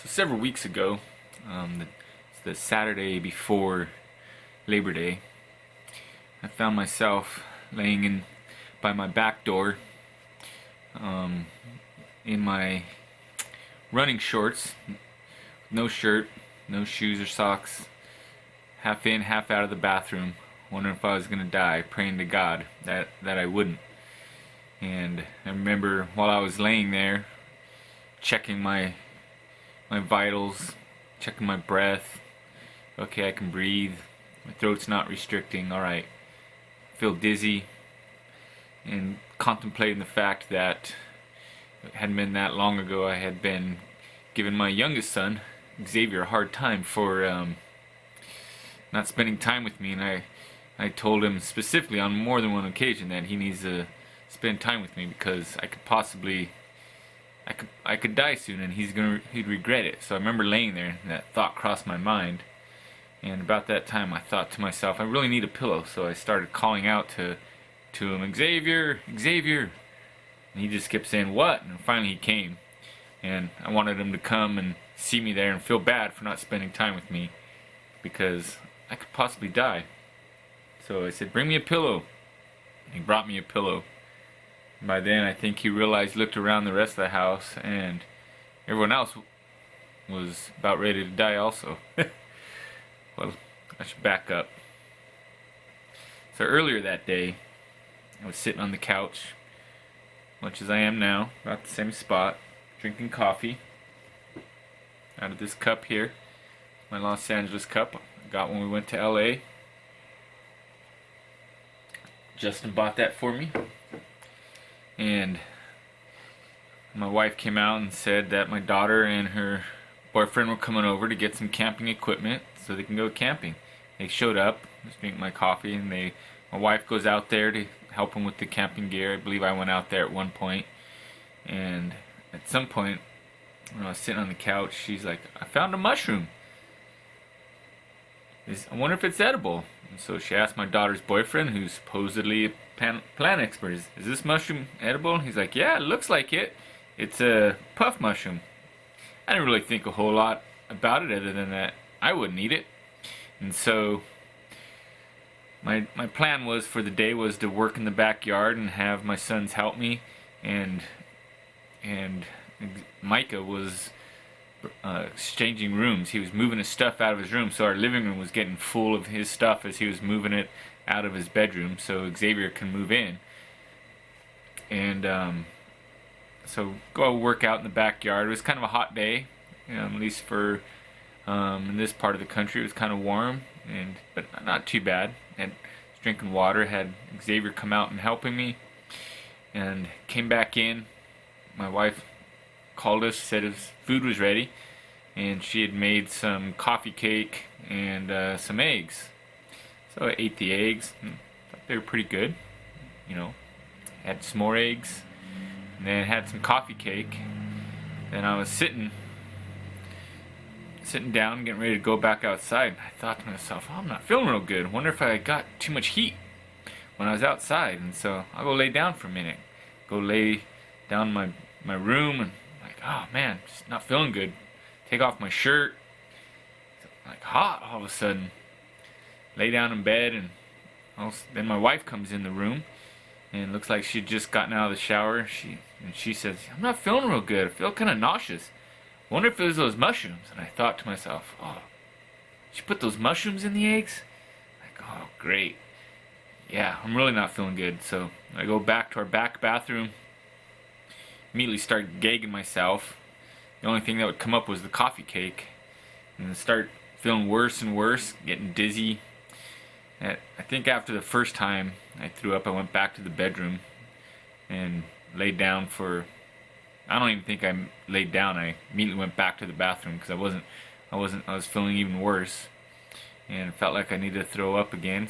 Several weeks ago, the Saturday before Labor Day, I found myself laying in by my back door, in my running shorts, no shirt, no shoes or socks, half in, half out of the bathroom, wondering if I was gonna die, praying to God that I wouldn't. And I remember while I was laying there, checking my vitals, checking my breath. Okay, I can breathe. My throat's not restricting. Alright. I feel dizzy. And contemplating the fact that it hadn't been that long ago I had been giving my youngest son, Xavier, a hard time for not spending time with me. And I told him specifically on more than one occasion that he needs to spend time with me because I could die soon and he'd regret it. So I remember laying there and that thought crossed my mind. And about that time I thought to myself, I really need a pillow. So I started calling out to him, Xavier, Xavier. And he just kept saying, what? And finally he came. And I wanted him to come and see me there and feel bad for not spending time with me because I could possibly die. So I said, bring me a pillow. And he brought me a pillow. By then, I think he realized, looked around the rest of the house, and everyone else was about ready to die also. Well, I should back up. So earlier that day, I was sitting on the couch, much as I am now, about the same spot, drinking coffee out of this cup here, my Los Angeles cup I got when we went to LA. Justin bought that for me. And my wife came out and said that my daughter and her boyfriend were coming over to get some camping equipment so they can go camping. They showed up, I was drinking my coffee, and my wife goes out there to help them with the camping gear. I believe I went out there at one point. And at some point, when I was sitting on the couch, she's like, I found a mushroom. I wonder if it's edible. And so she asked my daughter's boyfriend, who's supposedly a plant expert, is this mushroom edible? He's like, yeah, it looks like it. It's a puff mushroom. I didn't really think a whole lot about it other than that I wouldn't eat it. And so my plan was for the day was to work in the backyard and have my sons help me, and Micah was exchanging rooms. He was moving his stuff out of his room, so our living room was getting full of his stuff as he was moving it out of his bedroom so Xavier can move in. And so go work out in the backyard. It was kind of a hot day, at least for in this part of the country. It was kind of warm, but not too bad. And was drinking water, had Xavier come out and helping me, and came back in. My wife called us, said his food was ready, and she had made some coffee cake and some eggs. So I ate the eggs. Thought they were pretty good. Had some more eggs, and then had some coffee cake. Then I was sitting down, getting ready to go back outside. And I thought to myself, I'm not feeling real good. Wonder if I got too much heat when I was outside. And so I'll go lay down for a minute. Go lay down in my room, and like, oh man, just not feeling good. Take off my shirt. Like hot all of a sudden. Lay down in bed, and then my wife comes in the room, and it looks like she'd just gotten out of the shower. She says, I'm not feeling real good. I feel kind of nauseous. Wonder if it was those mushrooms. And I thought to myself, oh, she put those mushrooms in the eggs? Like, oh, great. Yeah, I'm really not feeling good. So I go back to our back bathroom, immediately start gagging myself. The only thing that would come up was the coffee cake. And start feeling worse and worse, getting dizzy. I think after the first time I threw up, I went back to the bedroom and laid down I don't even think I laid down. I immediately went back to the bathroom because I was feeling even worse and felt like I needed to throw up again.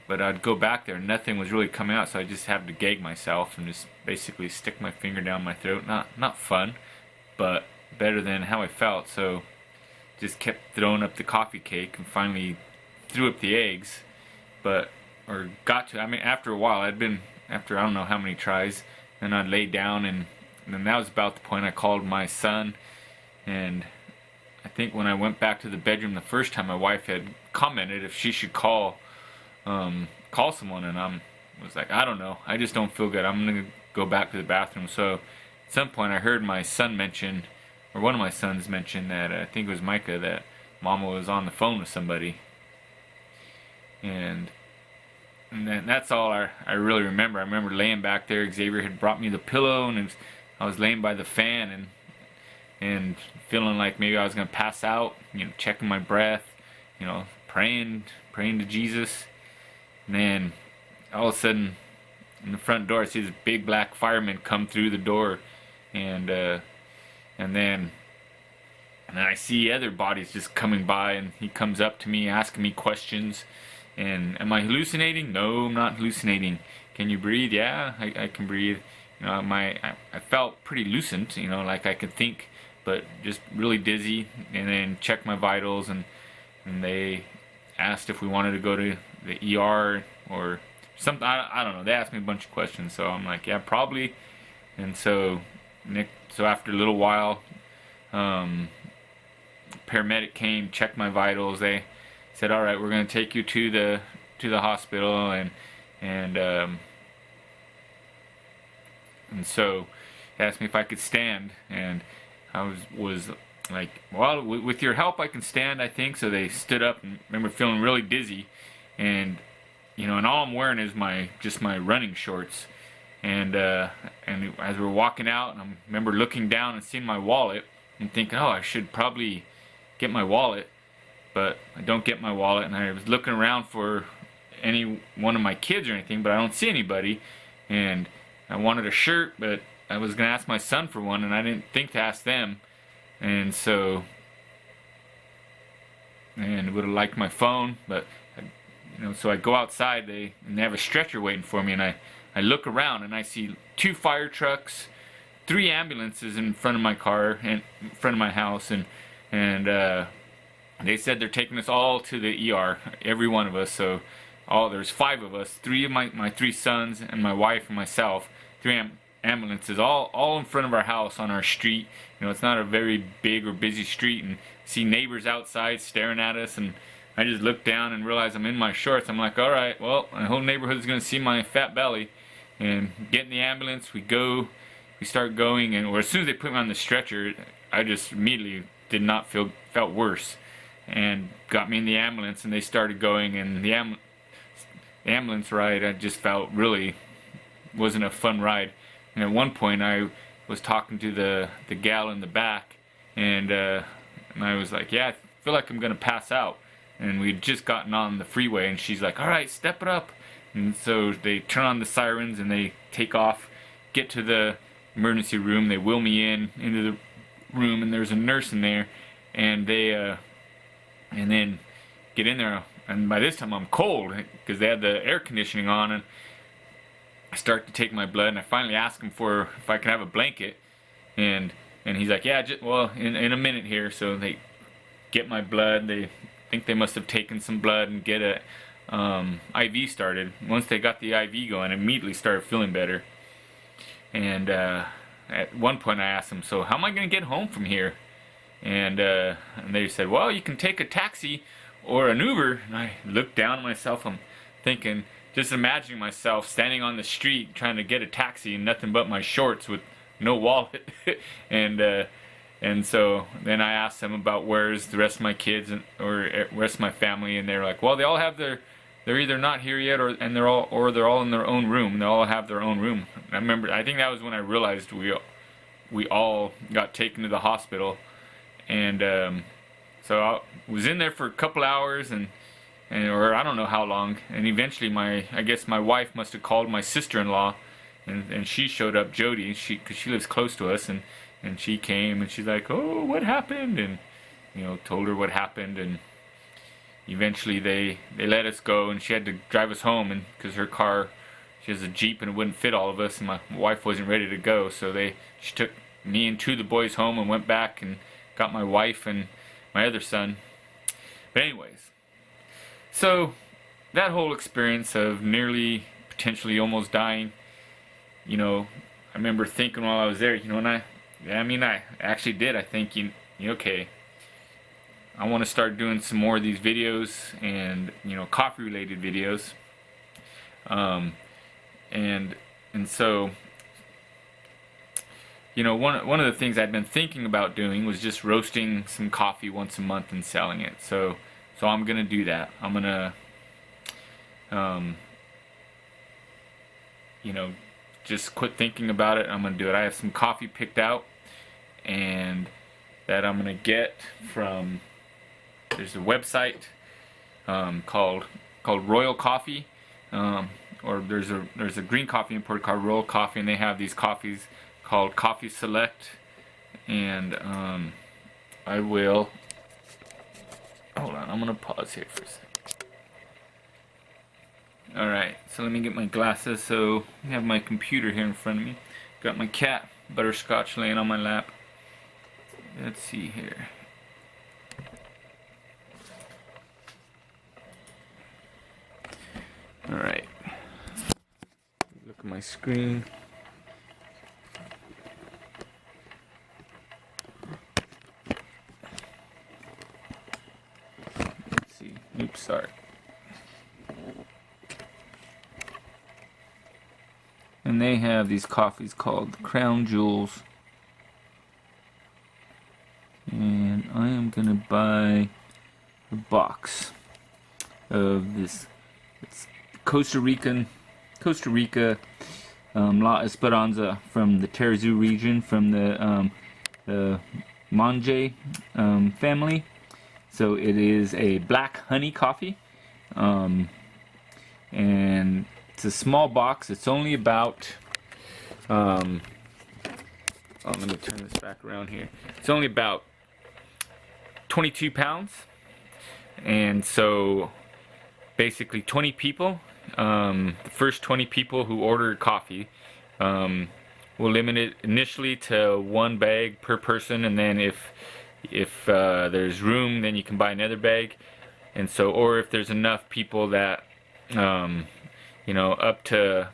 But I'd go back there, nothing was really coming out, so I just had to gag myself and just basically stick my finger down my throat. Not fun, but better than how I felt. So just kept throwing up the coffee cake and finally threw up the eggs, after a while, after I don't know how many tries, and I'd lay down, and then that was about the point I called my son, And I think when I went back to the bedroom the first time, my wife had commented if she should call someone, and was like, I don't know, I just don't feel good. I'm gonna go back to the bathroom. So at some point, I heard my son mention, or one of my sons mention that I think it was Micah, that Mama was on the phone with somebody, and then that's all I really remember. I remember laying back there. Xavier had brought me the pillow, and I was laying by the fan, and feeling like maybe I was gonna pass out. Checking my breath, praying to Jesus. And then all of a sudden, in the front door, I see this big black fireman come through the door, and then I see other bodies just coming by, and he comes up to me asking me questions. And am I hallucinating? No, I'm not hallucinating. Can you breathe? Yeah, I can breathe. I felt pretty lucid, like I could think, but just really dizzy. And then checked my vitals, and they asked if we wanted to go to the ER or something. I don't know. They asked me a bunch of questions, so I'm like, yeah, probably. And so after a little while, paramedic came, checked my vitals. They said, all right, we're going to take you to the hospital, and so they asked me if I could stand, and I was like, well, with your help I can stand, I think. So they stood up, and I remember feeling really dizzy, and and all I'm wearing is just my running shorts, and as we're walking out, and I remember looking down and seeing my wallet and thinking, oh, I should probably get my wallet. But I don't get my wallet, and I was looking around for any one of my kids or anything, but I don't see anybody. And I wanted a shirt, but I was gonna ask my son for one, and I didn't think to ask them. And so, and would have liked my phone, but so I go outside. They have a stretcher waiting for me, and I look around, and I see 2 fire trucks, 3 ambulances in front of my car and in front of my house, and they said they're taking us all to the ER, every one of us. So there's 5 of us, 3 of my 3 sons and my wife and myself, 3 ambulances, all in front of our house on our street. It's not a very big or busy street, and see neighbors outside staring at us, and I just look down and realize I'm in my shorts. I'm like, all right, well, the whole neighborhood is going to see my fat belly. And get in the ambulance, we start going, or as soon as they put me on the stretcher, I just immediately felt worse, and got me in the ambulance, and they started going, and the ambulance ride, I just felt really wasn't a fun ride. And at one point I was talking to the gal in the back, and I was like, yeah, I feel like I'm gonna pass out. And we'd just gotten on the freeway, and she's like, all right, step it up. And so they turn on the sirens, and they take off, get to the emergency room. They wheel me into the room, and there's a nurse in there, and and then get in there, and by this time I'm cold because they had the air conditioning on, and I start to take my blood, and I finally ask him if I can have a blanket, and he's like, yeah, well, in a minute here. So they get my blood. They think they must have taken some blood and get a IV started. Once they got the IV going, I immediately started feeling better. And at one point I asked them, so how am I going to get home from here? And they said, well, you can take a taxi or an Uber. And I looked down at myself. I'm thinking, just imagining myself standing on the street trying to get a taxi in nothing but my shorts with no wallet. And so then I asked them about where's the rest of my kids or rest of my family, and they're like, well, they all have they're either not here yet, or they're all in their own room. They all have their own room. I think that was when I realized we all got taken to the hospital. And so I was in there for a couple hours, or I don't know how long, and eventually I guess my wife must have called my sister-in-law, and she showed up, Jody, because she lives close to us, and she came, and she's like, oh, what happened? And told her what happened, and eventually they let us go, and she had to drive us home, and because her car, she has a Jeep, and it wouldn't fit all of us, and my wife wasn't ready to go, so she took me and 2 of the boys home and went back and got my wife and my other son. But anyways, so that whole experience of nearly, potentially almost dying, I remember thinking while I was there, and I actually did. I think okay, I want to start doing some more of these videos, and coffee related videos. Um, and so one of the things I'd been thinking about doing was just roasting some coffee once a month and selling it. So I'm gonna do that. I'm gonna just quit thinking about it. I'm gonna do it. I have some coffee picked out, and that I'm gonna get from, there's a website called Royal Coffee, or there's a green coffee importer called Royal Coffee, and they have these coffees called Coffee Select, and I will, hold on, I'm gonna pause here for a second. Alright, so let me get my glasses. So I have my computer here in front of me, got my cat Butterscotch laying on my lap. Let's see here. Alright, look at my screen. Let's see, oops, sorry. And they have these coffees called Crown Jewels. And I am gonna buy a box of this. It's Costa Rica La Esperanza from the Tarrazú region, from the Monge family. So it is a black honey coffee, and it's a small box. It's only about let me turn this back around here. It's only about 22 pounds, and so basically 20 people, the first 20 people who order coffee, we'll limit it initially to 1 bag per person, and then if there's room, then you can buy another bag. And so, or if there's enough people that up to,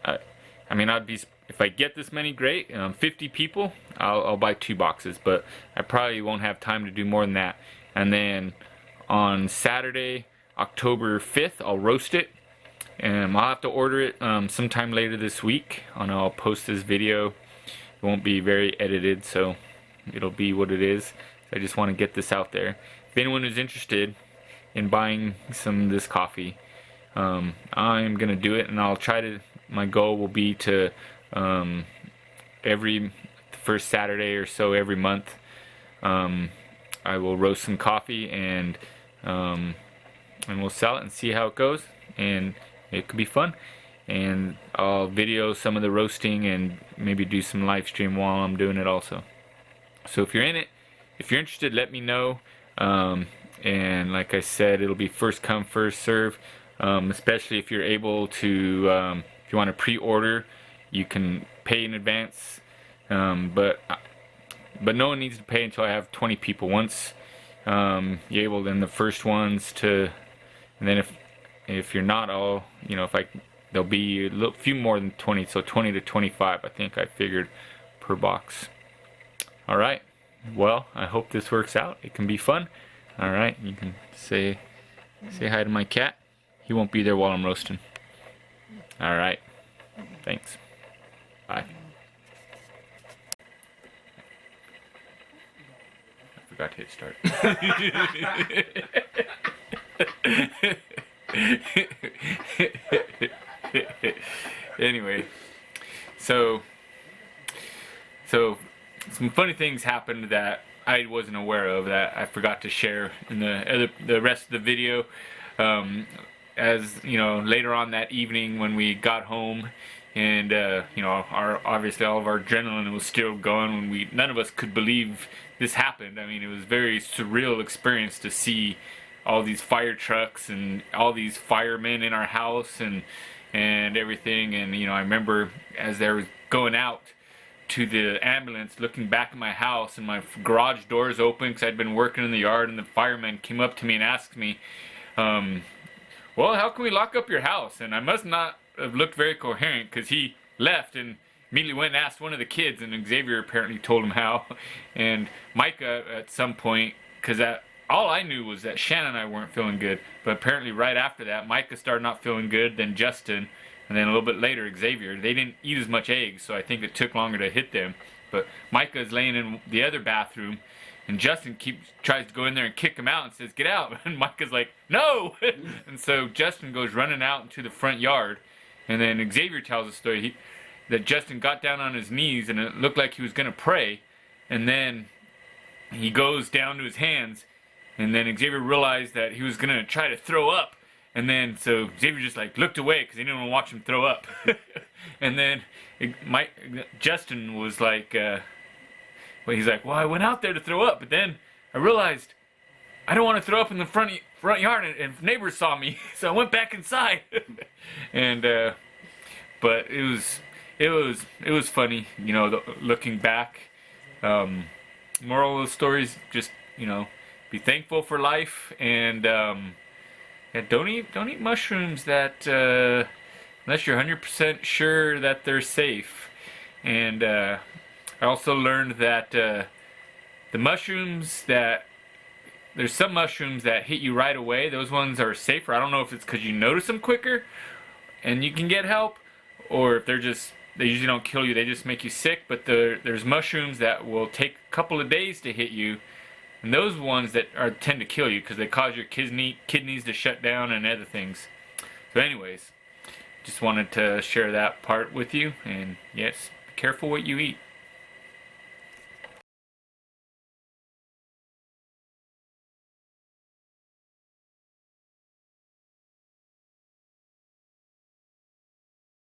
I mean, if I get this many, great. 50 people, I'll buy 2 boxes, but I probably won't have time to do more than that. And then on Saturday, October 5th, I'll roast it, and I'll have to order it sometime later this week. And I'll post this video. It won't be very edited, so it'll be what it is. I just want to get this out there. If anyone is interested in buying some of this coffee, I'm gonna do it, and I'll try to. My goal will be to every first Saturday or so every month, I will roast some coffee, and we'll sell it and see how it goes, and it could be fun. And I'll video some of the roasting and maybe do some live stream while I'm doing it also. So if you're in it, if you're interested, let me know. And like I said, it'll be first come, first serve. Especially if you're able to, if you want to pre-order, you can pay in advance. But no one needs to pay until I have 20 people. Once you're able, then the first ones to, and then if you're not all, there'll be a few more than 20, so 20 to 25, I think I figured, per box. All right. Well, I hope this works out. It can be fun. All right. You can say hi to my cat. He won't be there while I'm roasting. All right. Thanks. Bye. I forgot to hit start. Anyway, so some funny things happened that I wasn't aware of, that I forgot to share in the rest of the video. As later on that evening when we got home, and obviously all of our adrenaline was still going when none of us could believe this happened. I mean, it was a very surreal experience to see all these fire trucks and all these firemen in our house and everything. And I remember as they were going out to the ambulance, looking back at my house, and my garage doors open because I'd been working in the yard, and the fireman came up to me and asked me, well, how can we lock up your house? And I must not have looked very coherent, because he left, and immediately went and asked one of the kids, and Xavier apparently told him how. And Micah at some point, because all I knew was that Shannon and I weren't feeling good, but apparently right after that, Micah started not feeling good, then Justin, and then a little bit later Xavier. They didn't eat as much eggs, so I think it took longer to hit them. But Micah is laying in the other bathroom, and Justin tries to go in there and kick him out and says, "Get out!" And Micah's like, "No!" And so Justin goes running out into the front yard, and then Xavier tells the story that Justin got down on his knees, and it looked like he was going to pray, and then he goes down to his hands, and then Xavier realized that he was going to try to throw up. And then, so Xavier just like looked away because he didn't want to watch him throw up. And then Justin was like, he's like, well, I went out there to throw up, but then I realized I don't want to throw up in the front yard, and neighbors saw me, so I went back inside. And but it was funny, you know, looking back. Moral of the story is just, you know, be thankful for life, and yeah, don't eat mushrooms that unless you're 100% sure that they're safe. And I also learned that the mushrooms that there's some mushrooms that hit you right away. Those ones are safer. I don't know if it's because you notice them quicker and you can get help, or if they usually don't kill you. They just make you sick. But there's mushrooms that will take a couple of days to hit you. And those ones that tend to kill you because they cause your kidneys to shut down and other things. So anyways, just wanted to share that part with you. And yes, be careful what you eat.